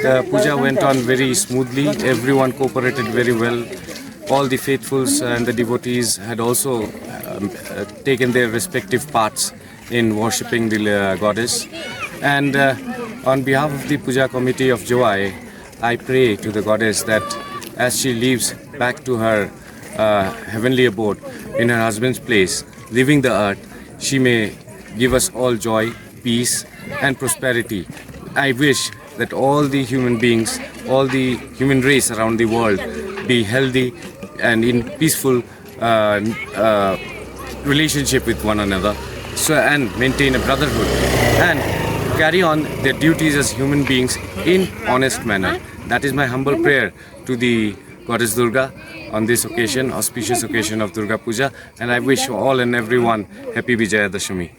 The puja went on very smoothly. Everyone cooperated very well. All the faithfuls and the devotees had also taken their respective parts in worshipping the goddess. And on behalf of the puja committee of Joy, I pray to the goddess that as she leaves back to her heavenly abode in her husband's place, leaving the earth, she may give us all joy, peace and prosperity. I wish that all the human beings, all the human race around the world be healthy and in peaceful relationship with one another, and maintain a brotherhood and carry on their duties as human beings in honest manner. That is my humble prayer to the goddess Durga on this occasion, auspicious occasion of Durga Puja, and I wish all and everyone happy Vijayadashami.